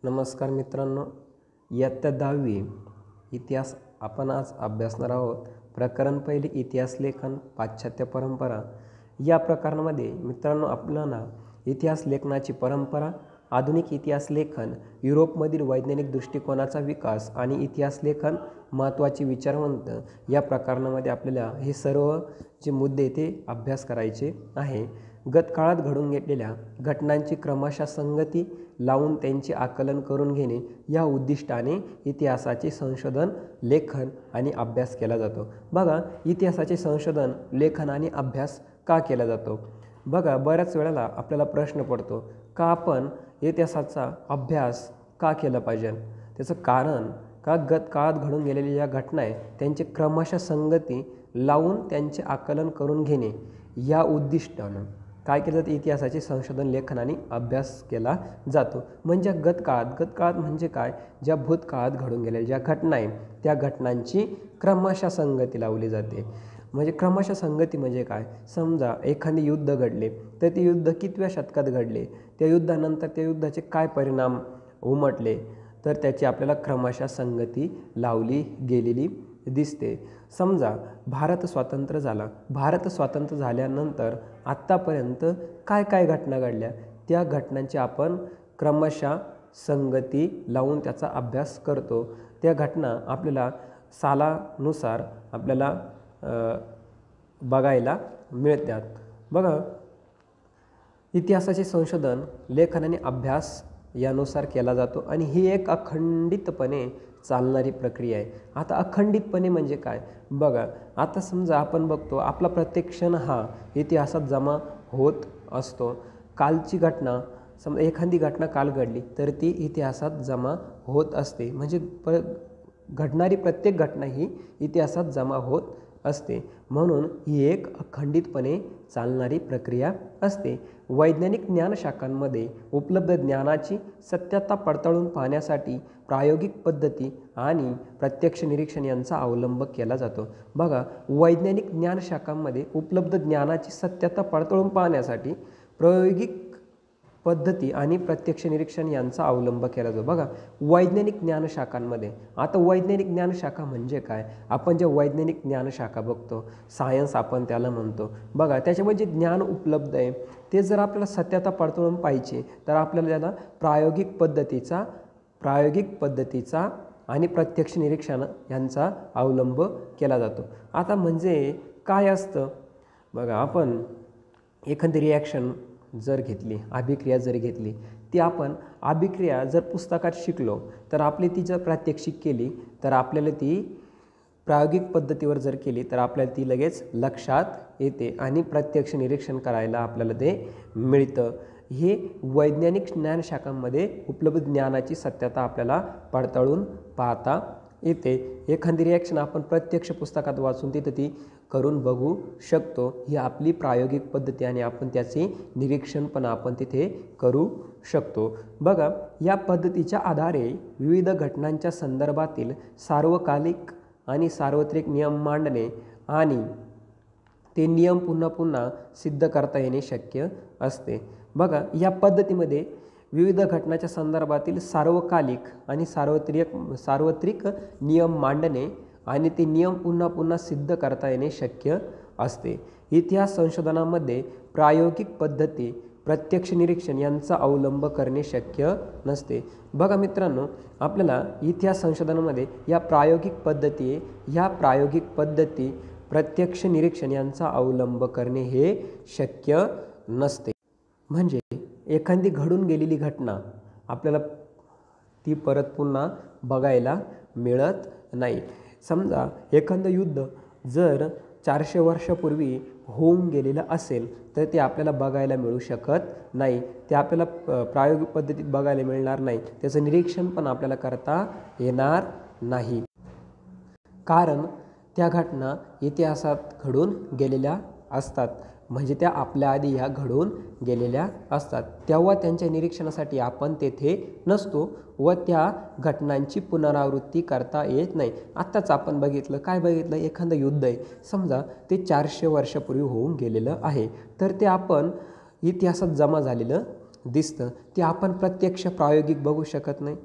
नमस्कार मित्रांनो, इयत्ता 10वी इतिहास आपण आज अभ्यासणार आहोत. प्रकरण पहिले इतिहास लेखन पाश्चात्य परंपरा. या प्रकरणामध्ये मित्रांनो आपल्याला इतिहास लेखनाची परंपरा, आधुनिक इतिहास लेखन, युरोपमधील वैज्ञानिक दृष्टिकोनाचा विकास आणि इतिहास लेखन महत्त्वाचे विचारवंत या प्रकरणामध्ये आपल्याला हे सर्व जे मुद्दे ते अभ्यास करायचे आहे. गतकाळात घडून घेतलेल्या घटनांची क्रमशः संगती लावून त्यांचे आकलन करून घेणे या उद्दिष्टाने इतिहासाचे संशोधन, लेखन आणि अभ्यास केला जातो. बघा, इतिहासाचे संशोधन, लेखन आणि अभ्यास का केला जातो? बघा, बऱ्याच वेळेला आपल्याला प्रश्न पडतो का आपण इतिहासाचा अभ्यास का केला पाहिजे. त्याचं कारण का गतकाळात घडून गेलेल्या ज्या घटना आहे त्यांचे क्रमशः संगती लावून त्यांचे आकलन करून घेणे या उद्दिष्टानं काय केलं जातं? इतिहासाचे संशोधन, लेखन आणि अभ्यास केला जातो. म्हणजे गतकाळात म्हणजे काय? ज्या भूतकाळात घडून गेलेल्या ज्या घटना आहे त्या घटनांची क्रमशः संगती लावली जाते. म्हणजे क्रमशः संगती म्हणजे काय? समजा एखादे युद्ध घडले तर ते युद्ध कितव्या शतकात घडले, त्या युद्धानंतर त्या युद्धाचे काय परिणाम उमटले, तर त्याची आपल्याला क्रमशः संगती लावली गेलेली दिसते. समजा भारत स्वतंत्र झाला, भारत स्वतंत्र झाल्यानंतर आत्तापर्यंत काय काय घटना घडल्या त्या घटनांची आपण क्रमशः संगती लावून त्याचा अभ्यास करतो. त्या घटना आपल्याला सालानुसार आपल्याला बघायला मिळतात. बघा, इतिहासाचे संशोधन, लेखन आणि अभ्यास यानुसार केला जातो आणि ही एक अखंडितपणे चालणारी प्रक्रिया आहे. आता अखंडितपणे म्हणजे काय? बघा, आता समजा आपण बघतो आपला प्रत्येक क्षण हा इतिहासात जमा होत असतो. कालची घटना, समजा एखादी घटना काल घडली तर ती इतिहासात जमा होत असते. म्हणजे घडणारी प्रत्येक घटना ही इतिहासात जमा होत असते. म्हणून ही एक अखंडितपणे चालणारी प्रक्रिया असते. वैज्ञानिक ज्ञानशाखांमध्ये उपलब्ध ज्ञानाची सत्यता पडताळून पाहण्यासाठी प्रायोगिक पद्धती आणि प्रत्यक्ष निरीक्षण यांचा अवलंब केला जातो. बघा, वैज्ञानिक ज्ञानशाखांमध्ये उपलब्ध ज्ञानाची सत्यता पडताळून पाहण्यासाठी प्रायोगिक पद्धती आणि प्रत्यक्ष निरीक्षण यांचा अवलंब केला जातो. बघा, वैज्ञानिक ज्ञानशाखांमध्ये, आता वैज्ञानिक ज्ञानशाखा म्हणजे काय? आपण जे वैज्ञानिक ज्ञानशाखा बघतो, सायन्स आपण त्याला म्हणतो. बघा, त्याच्यामध्ये जे ज्ञान उपलब्ध आहे ते जर आपल्याला सत्यता पडताळून पाहिजे तर आपल्याला त्याला प्रायोगिक पद्धतीचा आणि प्रत्यक्ष निरीक्षण यांचा अवलंब केला जातो. आता म्हणजे काय असतं? बघा, आपण एखादी रिॲक्शन जर घेतली, अभिक्रिया जर घेतली, ती आपण अभिक्रिया जर पुस्तकात शिकलो तर आपली ती जर प्रात्यक्षिक केली तर आपल्याला ती प्रायोगिक पद्धतीवर जर केली तर आपल्याला ती लगेच लक्षात येते आणि प्रत्यक्ष निरीक्षण करायला आपल्याला ते मिळतं. हे वैज्ञानिक ज्ञानशाखांमध्ये उपलब्ध ज्ञानाची सत्यता आपल्याला पडताळून पाहता येते. एखादी रिॲक्शन आपण प्रत्यक्ष पुस्तकात वाचून तिथं ती करून बघू शकतो. ही आपली प्रायोगिक पद्धती आणि आपण त्याचे निरीक्षण पण आपण तिथे करू शकतो. बघा, या पद्धतीच्या आधारे विविध घटनांच्या संदर्भातील सार्वकालिक आणि सार्वत्रिक नियम मांडणे आणि ते नियम पुन्हा पुन्हा सिद्ध करता येणे शक्य असते. बघा, या पद्धतीमध्ये विविध घटनाच्या संदर्भातील सार्वकालिक आणि सार्वत्रिक नियम मांडणे आणि ते नियम पुन्हा पुन्हा सिद्ध करता येणे शक्य असते. इतिहास संशोधनामध्ये प्रायोगिक पद्धती, प्रत्यक्ष निरीक्षण यांचा अवलंब करणे शक्य नसते. बघा मित्रांनो, आपल्याला इतिहास संशोधनामध्ये या प्रायोगिक पद्धती, प्रत्यक्ष निरीक्षण यांचा अवलंब करणे हे शक्य नसते. म्हणजे एखादी घडून गेलेली घटना आपल्याला ती परत पुन्हा बघायला मिळत नाही. समजा एखादं युद्ध जर 400 वर्षापूर्वी होऊन गेलेलं असेल तर ते आपल्याला बघायला मिळू शकत नाही. ते आपल्याला प्रायोगिक पद्धतीत बघायला मिळणार नाही. त्याचं निरीक्षण पण आपल्याला करता येणार नाही. कारण त्या घटना इतिहासात घडून गेलेल्या असतात. म्हणजे त्या आपल्या आधी ह्या घडून गेलेल्या असतात. तेव्हा त्यांच्या निरीक्षणासाठी आपण तेथे नसतो व त्या घटनांची पुनरावृत्ती करता येत नाही. आत्ताच आपण काय बघितलं? एखादं युद्ध आहे, समजा ते 400 वर्षापूर्वी होऊन गेलेलं आहे, तर ते आपण इतिहासात जमा झालेलं दिसतं ते आपण प्रत्यक्ष प्रायोगिक बघू शकत नाही,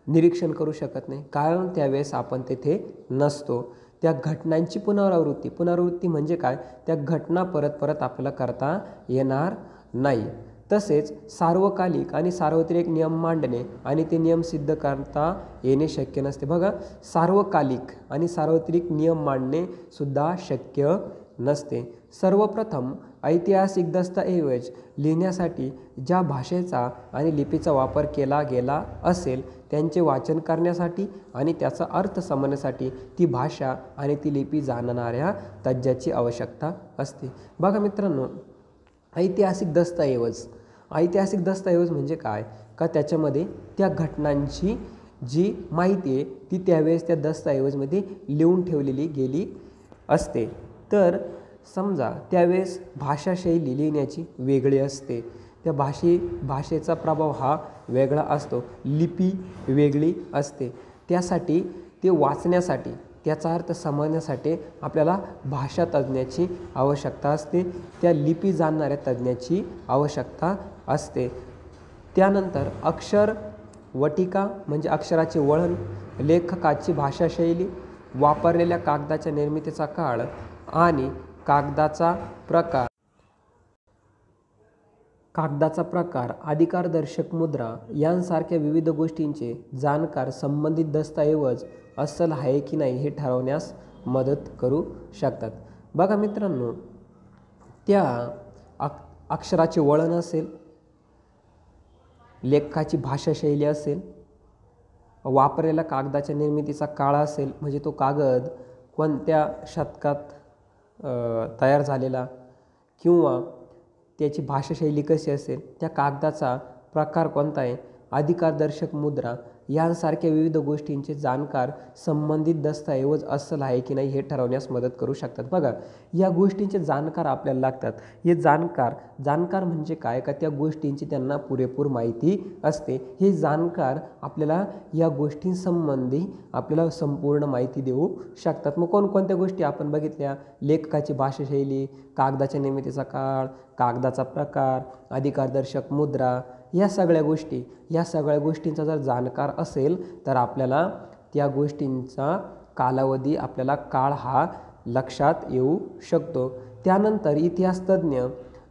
निरीक्षण करू शकत नाही, कारण त्यावेळेस आपण तेथे नसतो. त्या घटनांची पुनरावृत्ती म्हणजे काय, त्या घटना परत परत आपल्याला करता येणार नाही. तसेच सार्वकालिक आणि सार्वत्रिक नियम मांडणे आणि ते नियम सिद्ध करता येणे शक्य नसते. बघा, सार्वकालिक आणि सार्वत्रिक नियम मांडणे सुद्धा शक्य नसते. सर्वप्रथम ऐतिहासिक दस्तऐवज लिहिण्यासाठी ज्या भाषेचा आणि लिपीचा वापर केला गेला असेल त्यांचे वाचन करण्यासाठी आणि त्याचा अर्थ समजण्यासाठी ती भाषा आणि ती लिपी जाणणाऱ्या तज्ज्ञाची आवश्यकता असते. बघा मित्रांनो, ऐतिहासिक दस्तऐवज म्हणजे काय का त्याच्यामध्ये त्या घटनांची जी माहिती आहे ती त्यावेळेस त्या दस्तऐवजमध्ये लिहून ठेवलेली गेली असते. तर समजा त्यावेळेस भाषाशैली लिहिण्याची वेगळी असते, त्या भाषेचा प्रभाव हा वेगळा असतो, लिपी वेगळी असते. त्यासाठी ते वाचण्यासाठी त्याचा अर्थ समजण्यासाठी आपल्याला भाषा तज्ज्ञाची आवश्यकता असते, त्या लिपी जाणणाऱ्या तज्ज्ञाची आवश्यकता असते. त्यानंतर अक्षरवटिका म्हणजे अक्षराचे वळण, लेखकाची भाषाशैली, वापरलेल्या कागदाच्या निर्मितीचा काळ आणि कागदाचा प्रकार, अधिकारदर्शक मुद्रा यांसारख्या विविध गोष्टींचे जाणकार संबंधित दस्तऐवज अस्सल आहे की नाही हे ठरवण्यास मदत करू शकतात. बघा मित्रांनो, त्या अक्षराचे वळण असेल, लेखकाची भाषाशैली असेल, वापरलेल्या कागदाच्या निर्मितीचा काळ असेल म्हणजे तो कागद कोणत्या शतकात तयार झालेला किंवा त्याची भाषाशैली कशी असेल, त्या कागदाचा प्रकार कोणता आहे, अधिकारदर्शक मुद्रा यांसारख्या विविध गोष्टींचे जाणकार संबंधित दस्तऐवज अस्सल आहे की नाही हे ठरवण्यास मदत करू शकतात. बघा, या गोष्टींचे जाणकार आपल्याला लागतात. हे जाणकार म्हणजे काय का त्या गोष्टींची त्यांना पुरेपूर माहिती असते. हे जाणकार आपल्याला या गोष्टींसंबंधी आपल्याला संपूर्ण माहिती देऊ शकतात. मग कोणकोणत्या गोष्टी आपण बघितल्या, लेखकाची भाषाशैली, कागदाच्या निर्मितीचा काळ, कागदाचा प्रकार, अधिकारदर्शक मुद्रा, या सगळ्या गोष्टींचा जर जाणकार असेल तर आपल्याला त्या गोष्टींचा कालावधी, आपल्याला काळ हा लक्षात येऊ शकतो. त्यानंतर इतिहासतज्ञ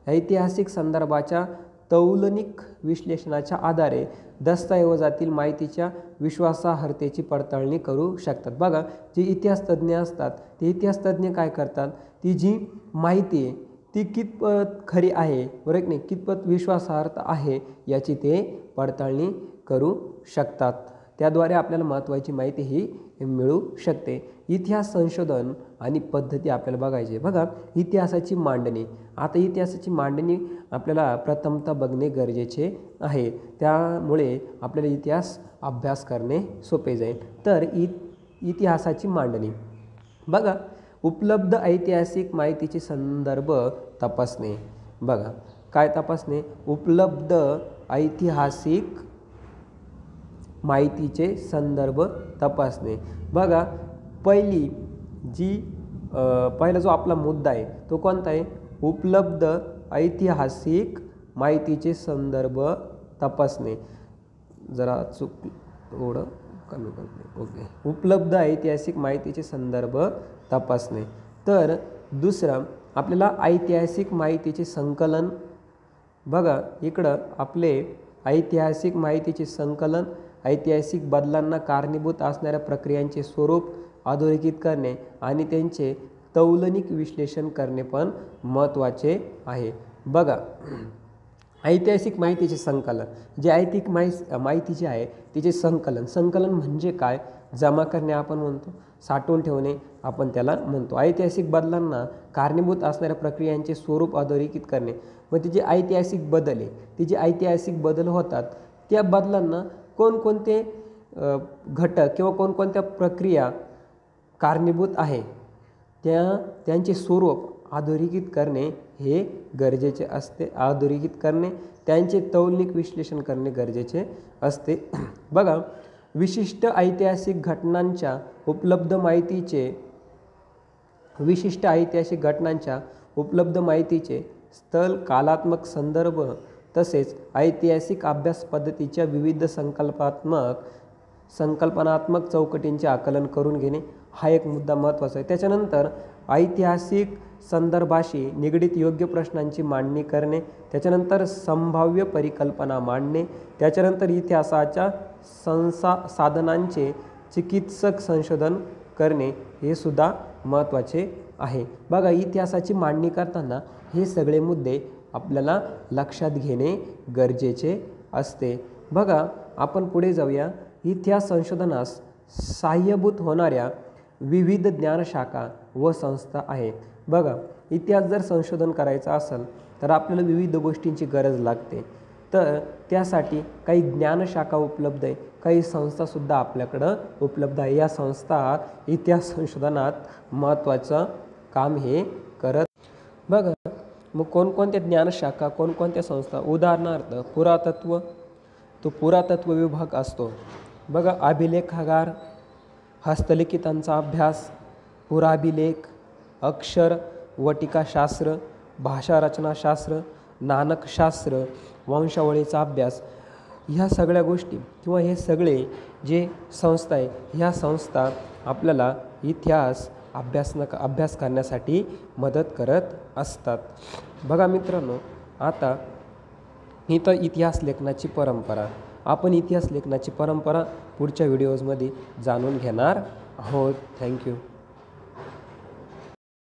ऐतिहासिक संदर्भाच्या तौलनिक विश्लेषणाच्या आधारे दस्तऐवजातील माहितीच्या विश्वासार्हतेची पडताळणी करू शकतात. बघा, जे इतिहासतज्ञ असतात ते इतिहासतज्ञ काय करतात, ती जी माहिती आहे ती कितपत खरी आहे, बरोबर की नाही, कितपत विश्वासार्ह आहे याची ते पडताळणी करू शकतात. त्याद्वारे आपल्याला महत्त्वाची माहिती ही मिळू शकते. इतिहास संशोधन आणि पद्धती आपल्याला बघायची. बघा, इतिहासाची मांडणी. आता इतिहासाची मांडणी आपल्याला प्रथमतः बघणे गरजेचे आहे, त्यामुळे आपल्याला इतिहास अभ्यास करणे सोपे जाईल. तर इतिहासाची मांडणी. बघा, उपलब्ध ऐतिहासिक माहितीचे संदर्भ तपासणे. बघा, काय तपासणे, उपलब्ध ऐतिहासिक माहितीचे संदर्भ तपासणे. बघा, पहिला जो आपला मुद्दा आहे तो कोणता आहे, उपलब्ध ऐतिहासिक माहितीचे संदर्भ तपासणे. जरा थोडं कमी करते. ओके, उपलब्ध ऐतिहासिक माहितीचे संदर्भ तपासणे. तर दुसरं आपल्याला ऐतिहासिक माहितीचे संकलन. बघा, इकडं आपले ऐतिहासिक माहितीचे संकलन, ऐतिहासिक बदलांना कारणीभूत असणाऱ्या प्रक्रियांचे स्वरूप अधोरेखित करणे आणि त्यांचे तौलनिक विश्लेषण करणे पण महत्त्वाचे आहे. बघा, ऐतिहासिक माहितीचे संकलन, जे ऐतिहासिक माहिती जी आहे तिचे संकलन म्हणजे काय, जमा करणे आपण म्हणतो, साठवून ठेवणे आपण त्याला म्हणतो. ऐतिहासिक बदलांना कारणीभूत असणाऱ्या प्रक्रियांचे स्वरूप अधोरेखित करणे. मग ती जे ऐतिहासिक बदल आहे, ती जे ऐतिहासिक बदल होतात त्या बदलांना कोणकोणते घटक किंवा कोणकोणत्या प्रक्रिया कारणीभूत आहे त्यांचे स्वरूप अधोरेखित करणे हे गरजेचे असते. अधोरेखित करणे, त्यांचे तौलनिक विश्लेषण करणे गरजेचे असते. बघा, विशिष्ट ऐतिहासिक घटनांच्या उपलब्ध माहितीचे स्थल, कालात्मक संदर्भ तसेच ऐतिहासिक अभ्यास पद्धतीच्या विविध संकल्पनात्मक चौकटींचे आकलन करून घेणे हा एक मुद्दा महत्त्वाचा आहे. त्याच्यानंतर ऐतिहासिक संदर्भाशी निगडीत योग्य प्रश्नांची मांडणी करणे, त्याच्यानंतर संभाव्य परिकल्पना मांडणे, त्याच्यानंतर इतिहासाच्या साधनांचे चिकित्सक संशोधन करणे हे सुद्धा महत्त्वाचे आहे. बघा, इतिहासाची मांडणी करताना हे सगळे मुद्दे आपल्याला लक्षात घेणे गरजेचे असते. बघा, आपण पुढे जाऊया. इतिहास संशोधनास सहाय्यभूत होणाऱ्या विविध ज्ञानशाखा व संस्था आहेत. बघा, इतिहास जर संशोधन करायचं असेल तर आपल्याला विविध गोष्टींची गरज लागते. तर त्यासाठी काही ज्ञानशाखा उपलब्ध आहे, काही संस्थासुद्धा आपल्याकडं उपलब्ध आहे. या संस्था इतिहास संशोधनात महत्त्वाचं काम हे करत. बघा, मग कोणकोणत्या ज्ञानशाखा, कोणकोणत्या संस्था? उदाहरणार्थ पुरातत्व, तो पुरातत्व विभाग असतो. बघा, अभिलेखागार, हस्तलिखितांचा अभ्यास, पुराभिलेख, अक्षर वटिकाशास्त्र, भाषारचनाशास्त्र, नाणकशास्त्र, वंशावळीचा अभ्यास, ह्या सगळ्या गोष्टी किंवा हे सगळे जे संस्था आहे, ह्या संस्था आपल्याला इतिहास अभ्यास करण्यासाठी मदत करत असतात. बघा मित्रांनो, आता इथं इतिहास लेखनाची परंपरा, आपण इतिहास लेखनाची परंपरा पुढच्या व्हिडिओजमध्ये जाणून घेणार आहोत. थँक्यू.